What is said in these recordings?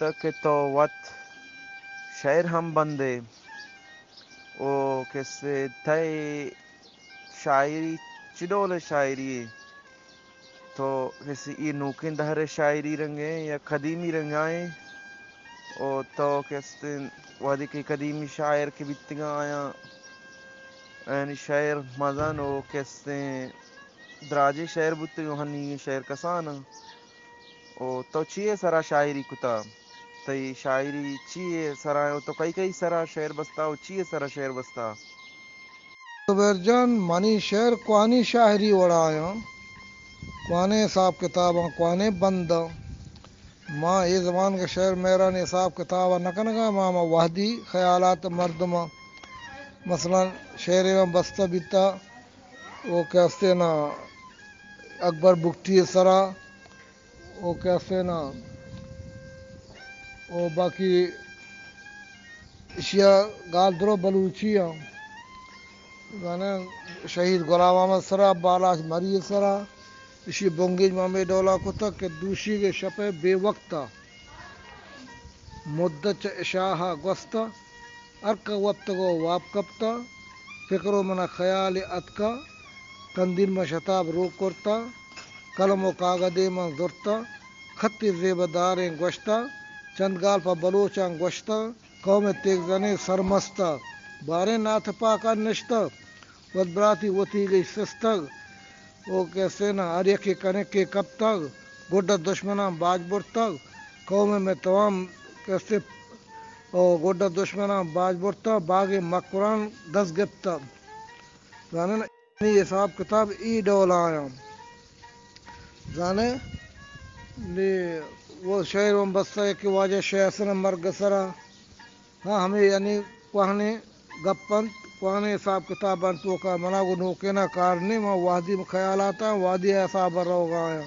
تک تو وت شعر ہم بندے او کیسے تھے شاعری چڈول شاعری تو کیسے یہ نوکن دہر شاعری رنگیں یا قدیمی رنگائیں او تو کیسے وادی کے قدیمی شاعر کے بتگاں آیا یعنی شعر مزن او کیسے دراجے شعر بتگاں ہنی شعر کسانا او تو چیئے سرا شاعری کتا تی شاعری چیئے سرا تو کئی سرا شعر بستا او چیئے سرا شعر بستا زبیر جان منی شعر کوانی شاعری وڑایا کوانی حساب کتاباں کوانی بندہ ماں یہ زبان کا شعر میرا نے حساب کتاب نکنگا ماں وحدی خیالات مردمہ مثلا شعر میں بستہ بیتا وہ کیسے نا اکبر بکٹی سرا وہ کیسے نا وہ باقی اشیا گال درو بلوچیاں گانے شہید غلام احمد سرا بالاش مری سرا اسی بونگیج مامے ڈولا کتا کہ دوشی کے شپے بے وقتا مدت اشاہا گوستا ارک وقت گو واپ کپتا فکر و منا خیال اتکا تندین میں شتاب رو کرتا قلم و کاغذ من زرتا خطی زیب داریں گوشتا چند گال پا بلوچاں گوشتا قوم تیگ زنے سرمستا بارے ناتھ پاکا نشتا ودبراتی وطی گئی سستگ او کیسے نا آریا کے کنے کے کب تک گوڑا دشمناں باج برتگ قوم میں تمام کیسے او گوڑا دشمناں باج برتا باغ مکران دس گپتا جانے نا یہ حساب کتاب ای ڈول آیا جانے لی وہ شعر و بستہ ہے کہ واجہ شیسن مرگ سرا ہاں ہمیں یعنی کوہنے گپن کوہنے حساب کتاب تو کا منا کو نوکینا کارنے میں وادی میں خیال آتا وادی حساب روگ آیا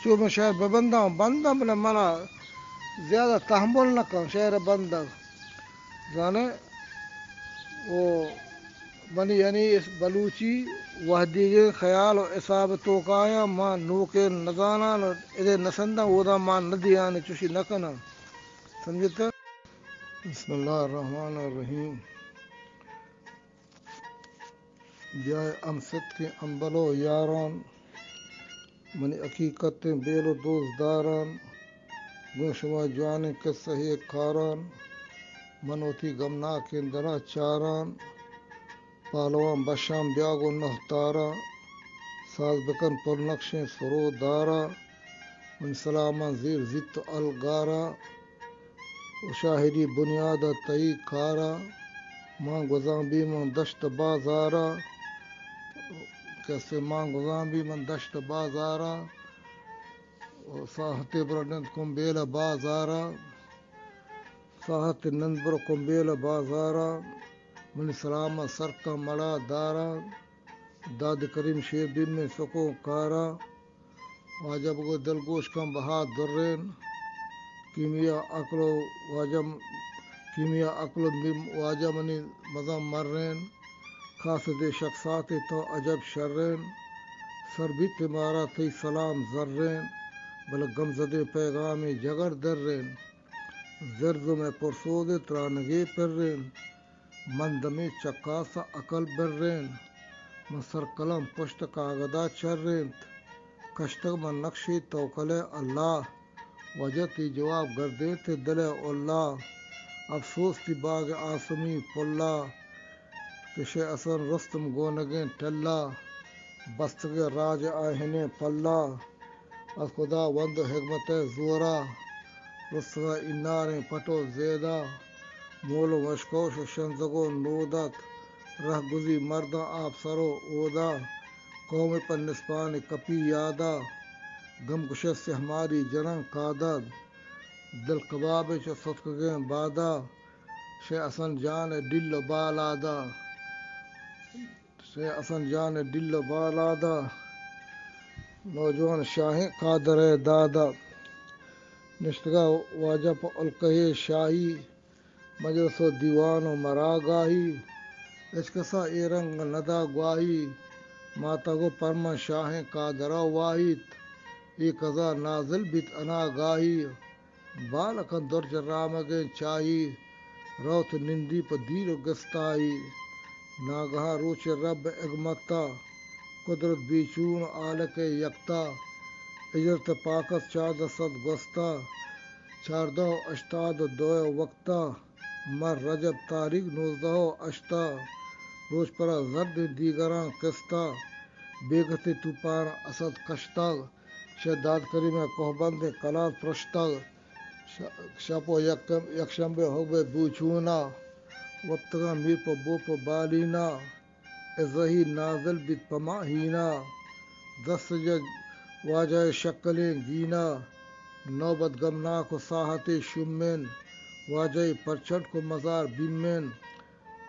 چو میں شعر ببندہ ہوں بندہ میں منا زیادہ تحمل نہ کروں شعر بندہ جانے وہ منی یعنی اس بلوچی وحدی کے خیال و حساب تو کا آیا ماں نوکے نزانا ادھے نسندہ اودا ماں ندی آنے چوشی نکنا سمجھتا بسم اللہ الرحمن الرحیم بیائے امست کے امبلو یاران منی حقیقت بیل و دوست داران گو شما جوانے کے صحیح کاران منوتی گمنا کے درا چاران پالوان بشام بیاگو نہتارا ساز بکن پر نقشیں سرو دارا من سلامان زیر زت الگارا شاہری بنیاد تئی کارا ماں گزاں بھی من دشت بازارا کیسے ماں گزاں بھی من دشت بازارا ساحت برنند کمبیل بازارا ساحت نندبر کمبیل بازارا من سلام سرکا مڑا دارا داد کریم شیر بن میں سکو کارا واجب کو دلگوش کا بہا درین کیمیا عقل واجم کیمیا عقل واجہ منی مزہ مرین خاص دے شخصات تو عجب شرین سر بھی تمہارا تی سلام زرین بل غم زدے پیغام جگر درین زرز میں پرسود ترانگے پرین مند میں چکا سا عقل برین من سر قلم پشت کاغدہ چرین کشتگ من نقشی توکل اللہ وجہ تی جواب گردے تے دل اللہ افسوس تی باغ آسمی پلا کشے اثر رستم گونگیں ٹلا بستگ راج آہنے پلا از خدا وند حکمت زورا رستگا اناریں پٹو زیدہ مول و مشکوش و شنزگو نودت رہ گزی مردہ آپ سرو اودا قوم پر نسبان کپی یادا غم کشت سے ہماری جنم قادت دل کباب چو ستکگیں بادا شے اسن جان دل و بالادا شے اسن جان دل و بالادا نوجوان شاہیں قادر دادا نشتگا واجہ پا الکہ شاہی مجلس و دیوان و مراگاہی اشکسا اے رنگ ندا گواہی ماتا گو پرما شاہیں قادرہ واحد ای قضا نازل بیت انا گاہی Balakan dorja ramage chayi, raut nindi pa diro gastayi, nagaha roche rab egmata, kudrat bichun alake yakta, ijrat pakas chada sad gosta, چاردہ اشتاد دوئے وقتا مر رجب تاریخ 19 اشتا روز پرا زرد دیگراں کستا بیگت توپان اسد کشتا شداد کریم کوہبند کلاد پرشتا شپو یکشنبے ہوگے بوچونا وقتگا میر پا بو پا بالینا ازہی نازل بیت پماہینا دست جگ واجہ شکلیں گینا نوبت گمناک و ساحت شمن واجہ پرچٹ کو مزار بیمن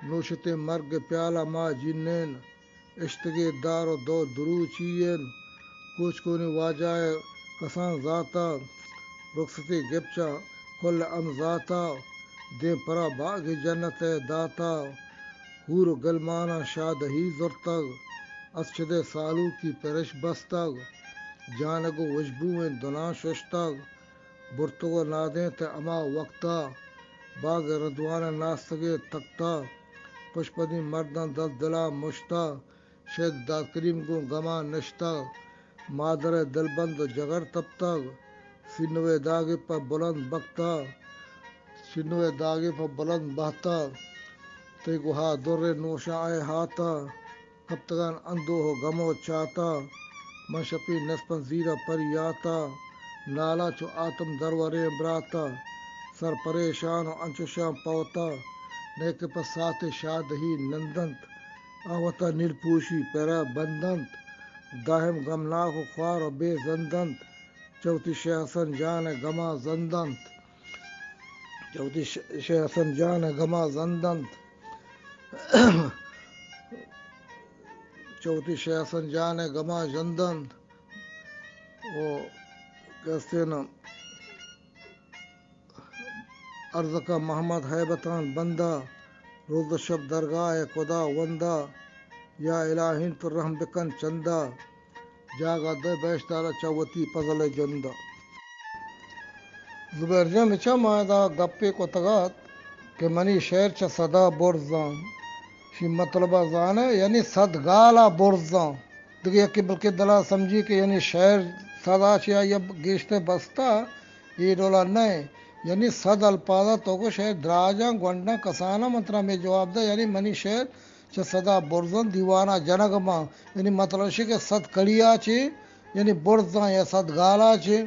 نوشت مرگ پیالہ ما جنن اشتگے دار و دو دروچین کوچ کونی واجہ کسان ذاتا رخصت گپچا کل ام ذاتا دیں پرا باغ جنت داتا حور گلمانا شادہی زرتگ اسچد سالو کی پرش بستگ جانگو وشبویں دنا ششتگ برتگو نادیں تے اما وقتا باغ ردوان ناستگے تکتا پشپدی مردان دل دلا مشتا شد داد کریم کو گما نشتا مادر دلبند جگر تبتگ سنوے داغے پر بلند بکتا سنوے داغے پر بلند بہتا تے گوہا در نوشا آئے ہاتا کب تگان اندو ہو گمو چاہتا منشپی نسپن زیرہ پریاتا نالا چو آتم درورے براتا سر پریشان و انچوشان پوتا نیک پسات شاد ہی نندنت آوتا نیل پوشی پیرا بندنت داہم گمناک و خوار و بے زندنت چوتی شیخ حسن جان گما زندنت چوتی شیخ حسن جان گما زندنت چوتی شیخ حسن جان گما زندنت وہ کہتے نا عرض کا محمد حیبتان بندہ روز و شب درگاہ خدا وندہ یا الہین پر رحم بکن چندہ جاگا دے بیشتارا چوتی پزل جندہ زبیر جان چا مائدہ گپے کو تگات کہ منی شہر چا صدا برزان شی مطلبہ زانے یعنی صدگالا برزان دیکھے کہ بلکہ دلا سمجھی کہ یعنی شہر صدا چیا یا گیشتے بستا یہ ڈولا نہیں یعنی صد الپادہ تو کو شہر دراجاں گونڈا کسانا منترا میں جواب دا یعنی منی شہر چا صدا برزن دیوانا جنگما یعنی مطلب شی کہ صد کڑیا چی یعنی برزاں یا صد گالا چی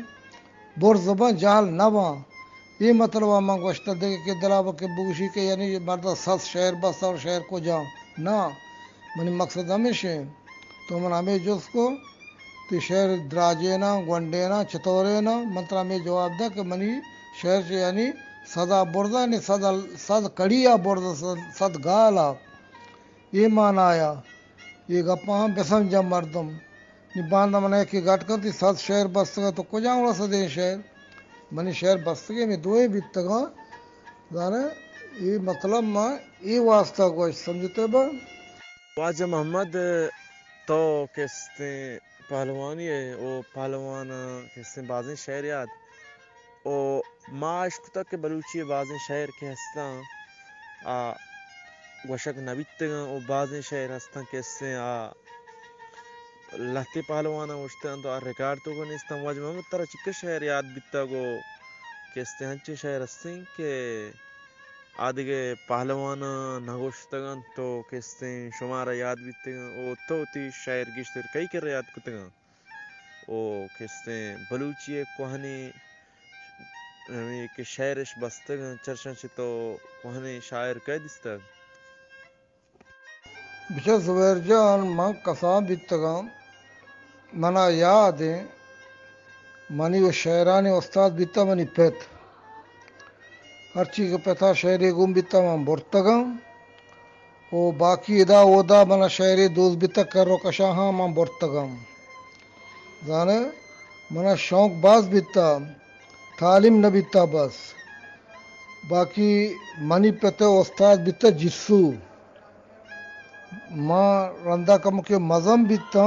برزباں جہل نواں یہ مطلب آمان گوشتا دے کہ دلا بکے بوشی کہ یعنی مردہ صد شہر بستا اور شہر کو جاؤں نا منی مقصد ہمیشہ تو من ہمیں جس کو تی شہر دراجینا گونڈینا چطورینا منترا میں جواب دا کہ منی شہر سے یعنی صدا برزا یعنی صد کڑیا برزا صد گالا یہ معنی آیا یہ گپاں بسمجھا مردم نی باندھا منہ کی گٹ کر تی صد شہر بستگا تو کجا اوڑا سدے شہر منی شہر بستگے میں دوئے بیتگا دانے یہ مطلب ماں یہ واسطہ گوش سمجھتے با واجہ محمد تو کہتے پہلوانی ہے وہ پہلوان کہتے بازیں شہر یاد او معاش کتا کہ بلوچی بازیں شہر کے ہستاں گوشک نبیتگاں او بازیں شہر ہستاں کہتے لہتی پہلوانا وشتاں تو ریکارڈ تو کو نیستاں واجہ محمد ترہ چکہ شہر یاد بیتا گو کہتے ہنچے شہر ہستیں کہ آدھگے پہلوان نگوشتگاں تو کہتے شمارا یاد بیتگاں او تو تی شہر گشتر کئی کر یاد کتگاں او کہتے بلوچی کوہنی کہ شہرش بستگاں چرشن چھ تو کوہنی شاعر کہہ دستگ بچہ زبیر جان من کسان بیتگاں منا یاد ہے منی و شہرانی استاد بیتا منی پیت ہر چیز پیتا شہری گم بیتا من برتگاں او باقی ادا ودا منا شہری دوست بیتا کرو کشاہاں من برتگاں زانے منا شوق باز بیتا تعلیم نہ بیتا بس باقی منی پیتے استاد بیتا جسو ماں رندہ کم کے مزم بیتا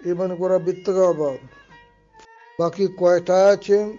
Iman gora bittaga ba. Baki Quetta ce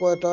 Quetta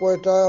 Quetta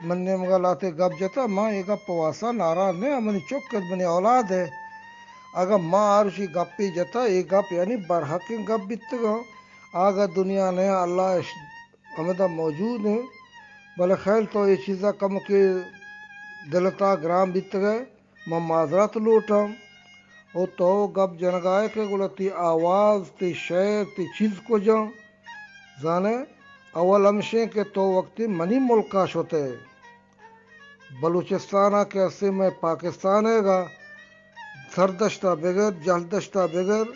مننے مگا لاتے گپ جتا ماں یہ گپ واسا ناراض نے منی چوکت منی اولاد ہے اگر ماں آرشی گپی جتا یہ گپ یعنی برحق گپ بیتگا آگا دنیا نے اللہ ہمیں موجود ہیں بلے خیل تو یہ چیزا کم کے دلتا گرام بیت گئے میں معذرت لوٹا او تو گپ جنگائے کے گولا تی آواز تی شعر تی چیز کو جاؤں زانے اول ہمشیں کہ تو وقتی منی ملکاش ہوتے بلوچستانہ کے عرصے میں پاکستان ہے گا سردشتہ بغیر جلدشتہ بغیر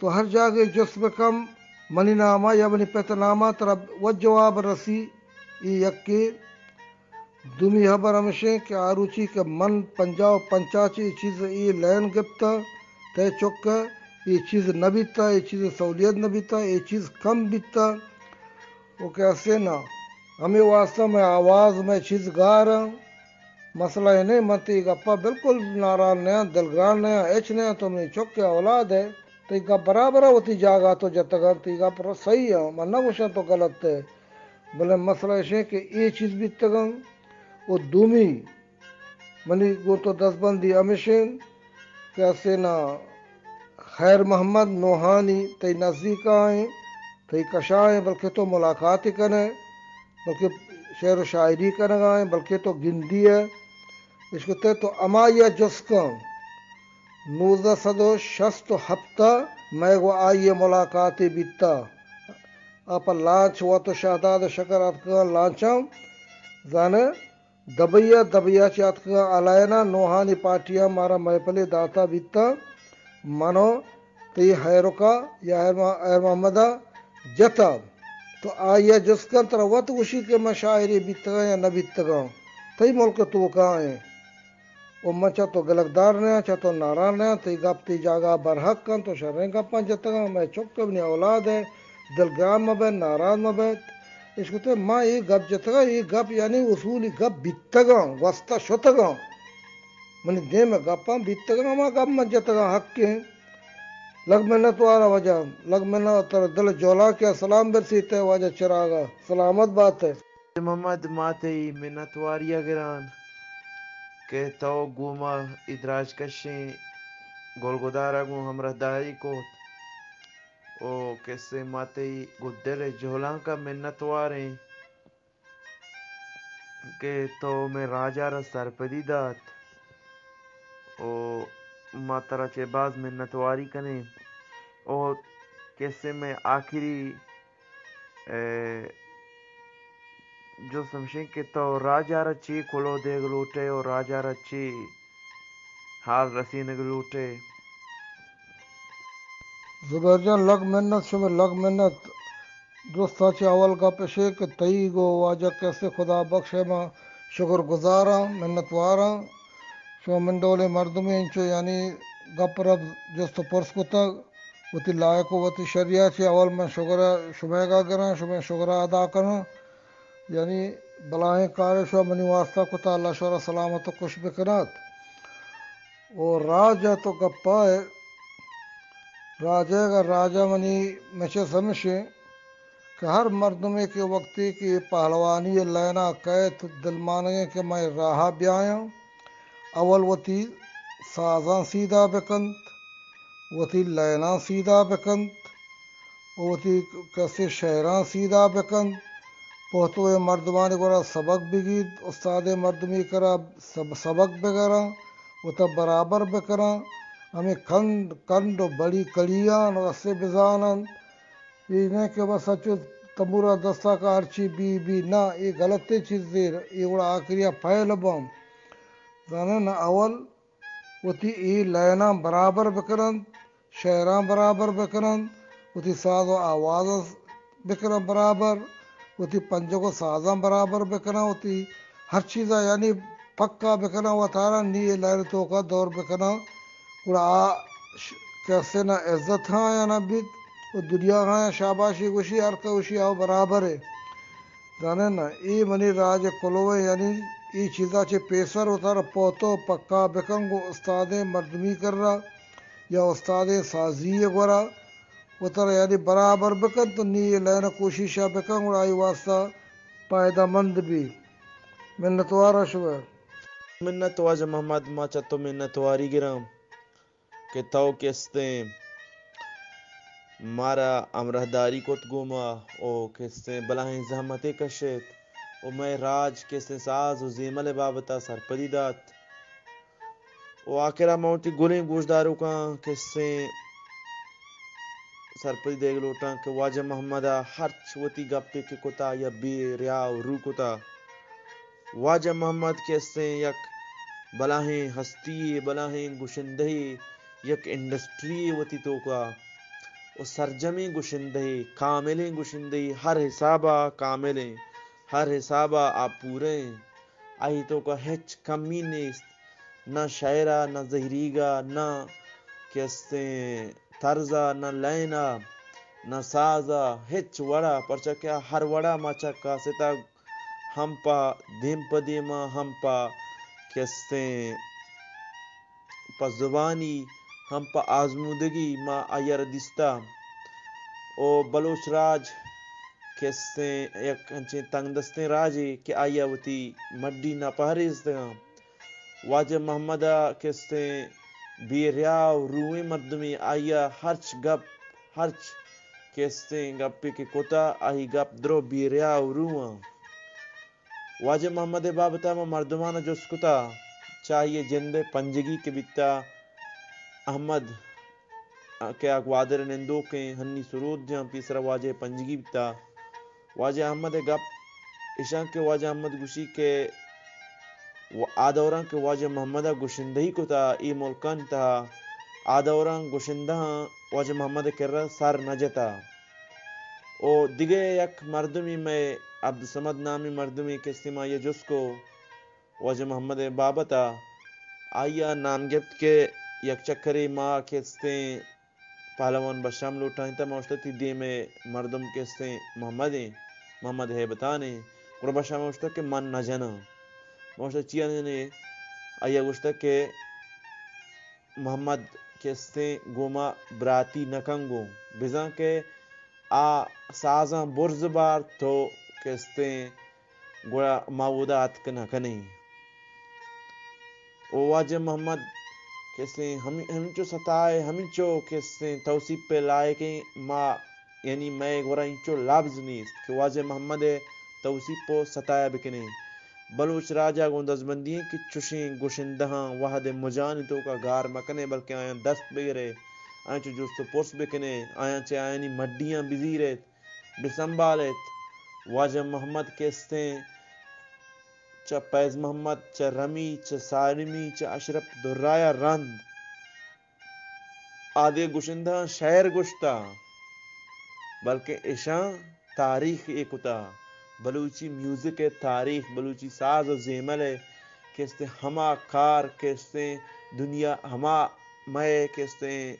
تو ہر جگہ جسم کم منی نامہ یا منی پت نامہ طرف و جواب رسی ای یکی دومی خبر ہمشیں کہ آروچی کے من پنجاو پنچاچی چیز ای لین گپتا تے چکا یہ چیز نہ بیتا یہ چیز سہولیت نہ بیتا یہ چیز کم بیتا وہ کیسے نہ ہمیں واسطہ میں آواز میں چیز گا رہا ہوں مسئلہ یہ نہیں متی گپا بالکل ناراض نیا دلگران نیا ایچ نیا تو میں چک کے اولاد ہے تو یہ برابر ہوتی جاگا تو جب تک تی گا پر صحیح ہے میں نہ پوچھا تو غلط ہے بلے مسئلہ یہ کہ یہ چیز بھی تگم وہ دومی منی گو تو دس بندی امیشن کیسے نہ خیر محمد نوحانی تی نزدیک آئیں تی کشائیں بلکہ تو ملاقات ہی کریں بلکہ شعر و شاعری کریں آئیں بلکہ تو گندی ہے اس کو تے تو امائیہ جسکاں 1967 میں وہ آئیے ملاقاتی بیتا آپ لانچ ہوا تو شہداد شکر اتکا لانچاں زانے دبیا چات کا علائنا نوحانی پارٹیاں مارا محفلی داتا بیتا منو تی حیرکا یا ایر محمدہ جتا تو آئیے جس کا طرح وقت اسی کے مشاعری بیتگا یا نہ بیتگا تی ملک تو کہاں ہیں وہ من چاہ تو گلکدار نیا چاہ تو ناران نیا تی گپ تی جاگا برحق کن تو شرین گپاں جتگا میں چک اپنی اولاد ہے دلگرام مبید ناراض مبید اس کو تے ماں یہ گپ جتگا یہ گپ یعنی اصولی گپ بیتگا واسطہ شتگا منی دے میں گپاں بیتگا ماں گپ من جتگا حق کے لگ میں نہ تو آرہا وجہ لگ میں نہ تر دل جولا کیا سلام برسیتے وجہ چراغا سلامت بات ہے محمد ماتے منتواریا گران کہ تو گوما ادراج کشیں گولگدارا گو ہمرا دائی کو او کیسے ماتے گدل جھولاں کا منتواریں کہ تو میں راجہ را سرپدی دات او ماترا چے باز منتواری کنے او کیسے میں آخری جو سمجھیں کہ تو راجہ رچی کھلو دے گلوٹے اور راجہ رچی حال رسین گلوٹے زبیر جان لگ منت شمیں لگ منت دوستا چے اول کا پیشے کہ تئی گو واجہ کیسے خدا بخشے ماں شکر گزاراں منتواراں شو منڈولے مردمی انچو یعنی گپ رب جست پرس کو تک وتی لائق وتی شریعہ چے اول میں شکر شمع کا کریں شمع شکر ادا کریں یعنی بلاہیں کارے شو منی واسطہ کتا اللہ شورہ سلامت و کش بکنات اور راجہ تو گپا ہے راجہ کا راجہ منی مچے سمشے کہ ہر مردمے کے وقتی کی پہلوانی لینا قید دل مانگے کہ میں راہا بیایا اول وتی سازاں سیدھا بکند وتی لینا سیدھا بکند وتی کیسے شہراں سیدھا بکند پہتوے مردمانی گورا سبق بگید استاد مردمی کرا سبق بگراں وہ تب برابر بکراں ہمیں کنڈ بڑی کڑیاں اسے بزانن یہ نہیں کہ بس سچو تمورا دستہ کا ہرچی بی نہ یہ غلطی چیز دیر یہ بڑا آخریہ پھیل بام زانے نہ اول وتی ای لینا برابر بکرن شہراں برابر بکرن وتی ساز و آواز بکرن برابر وتی پنجوں کو سازاں برابر بکنا ہوتی ہر چیزا یعنی پکا بکنا ہوا تھارا نی لہر تو کا دور بکنا پورا کیسے نہ عزت ہاں یا نہ بیت وہ دنیا ہاں یا شاباشی گوشی ہر کا گوشی آؤ برابر ہے جانے نا ای منی راج کلوے یعنی ای چیزا چے پیسر ہوتا رہا پوتو پکا بکن گو استاد مردمی کر رہا یا استاد سازی گورا اتر یعنی برابر بکن تو نی لین کوششہ بکن اور آئی واسطہ پائدہ مند بھی منتوارا شوئے منت واجہ محمد ما چتو منت واری گرام کہ تو کستیں مارا امرہداری کت گوما او کستیں بلاہیں زحمتیں کشت او میں راج کستیں ساز و زیمل بابتا سرپدی دات او آخرہ موٹی گلیں گوشداروں کا کستیں سرپدی دیگ لوٹاں کہ واجہ محمدہ ہر چوتی گپے کے کتا یا بے ریاو رو کتا واجہ محمد کستیں یک بلاہیں ہستی بلاہیں گشندہی یک انڈسٹری وتی تو کا او سرجمی گشندہی کاملیں گشندہی ہر حسابہ کاملیں ہر حسابہ آپ پورے آئی تو کا ہچ کمی نیست نہ شاعرہ نہ زہریگا نہ کستیں طرزہ نہ لینا نہ سازہ ہچ وڑا پرچہ کیا ہر وڑا ماچا کاستا ہم پا دیم پا دیما ہم پا کستیں پا زبانی ہم پا آزمودگی ما آیر دستا او بلوچ راج کستیں یک ہنچیں تنگ دستیں راجی کہ آیا وتی مڈی نا پہریز دگا واجہ محمدہ کستیں بی ریاو روئے مردمی آیا ہرچ گپ ہرچ کستیں گپی کے کتا آئی گپ درو بی ریاو روئے واجہ محمد بابتا ما مردمانہ جس کتا چاہیے جند پنجگی کے بیتا احمد کہ اقوادر نندو کے ہنی سرود جہاں پیسرا واجہ پنجگی بیتا واجہ احمد گپ اشان کے واجہ احمد گوشی کے آدوران کے واجہ محمدہ گشندہی کتا ای ملکان تا آدوران گشندہ واجہ محمد کرر سر نجتا او دیگے یک مردمی میں عبدالصمد نامی مردمی کے استعمال یہ جس کو واجہ محمد بابتا آیا نام گفت کے یک چکری ماں کے استیں پہلوان بشام لوٹائیں تا موشتی دی میں مردم کے استیں محمد ہے بتانے قربہ شام موشتا کہ من نہ جنا موشتا چیا نے آیا گوشتا کہ محمد کے استیں گوما براتی نکنگو بزان کے آ سازاں برز بار تو کستیں گوڑا ماودا اتکنا کنیں او واجہ محمد کستیں ہمچو ستائے ہمچو کستیں توصیب پہ لائے کہ ما یعنی میں گوڑا انچو لفظ نیست کہ واجہ محمد توصیب پہ ستائے بکنے بلوچ راجہ گوندز بندی ہیں کہ چوشیں گوشندہاں وحد مجانی تو کا گار مکنے بلکہ آیاں دست بگرے آیاں چو جوستو پرس بکنے آیاں چے آیانی مڈیاں بزیرت بسنبالت واجہ محمد کستیں چا پیز محمد چا رمی چا سالمی چا اشرف درایا رند آدھے گوشندہ شعر گوشتا بلکہ اشان تاریخ ایکتا بلوچی میوزک تاریخ بلوچی ساز و زیمل کستیں ہما کار کستیں دنیا ہما میں کستیں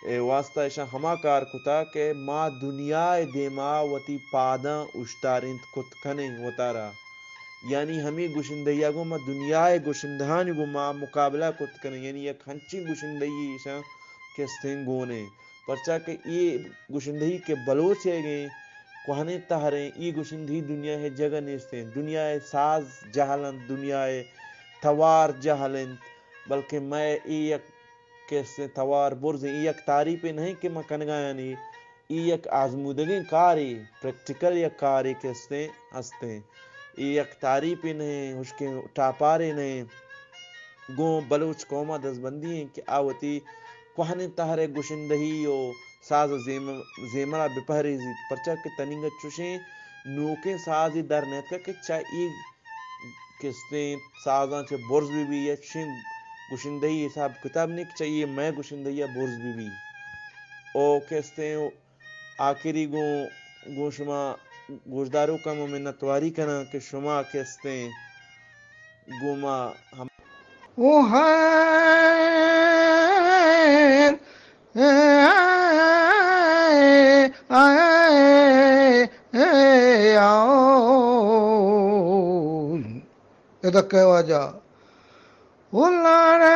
واسطہ اشان ہما کار کتا کہ ما دنیا دیما وتی پاداں اشتارند کت کنیں وطارا یعنی ہمیں گوشندہیا گو ما دنیا گوشندہانی گو ما مقابلہ کت کنیں یعنی یک ہنچی گوشندہی اشان کستیں گونے پرچہ کہ یہ گوشندہی کے بلوچ ہے گئے کوہنے تہریں ای گوشندہی دنیا ہے جگہ نیستیں دنیا ساز جہلند دنیا توار جہلند بلکہ میں ای یک کیسے توار برز ای یک تعریف نہیں کہ میں کنگا یعنی ای یک آزمودگی کاری پریکٹیکل یک کاری کیسے ہستے ای یک تعریف نہیں ہشکے ٹاپارے نہیں گو بلوچ قومہ دزبندی ہیں کہ آوتی کوہنے تہرے گوشندہی و ساز زیمرہ بپہریزی پرچہ کہ تنینگا چوشیں نوکیں سازی در نیت کا کہ چاہی کستیں سازاں چے برز بھی یا چوشیں گوشندہی حساب کتاب نہیں کہ چاہیے میں گوشندہی برز بھی او کستیں آخری گو شما گوشداروں کا منتواری کنا کہ شما کستیں گو ما ہم او ಇದಕ್ಕೆ ವಾಜ ಉಲ್ಲಾರೆ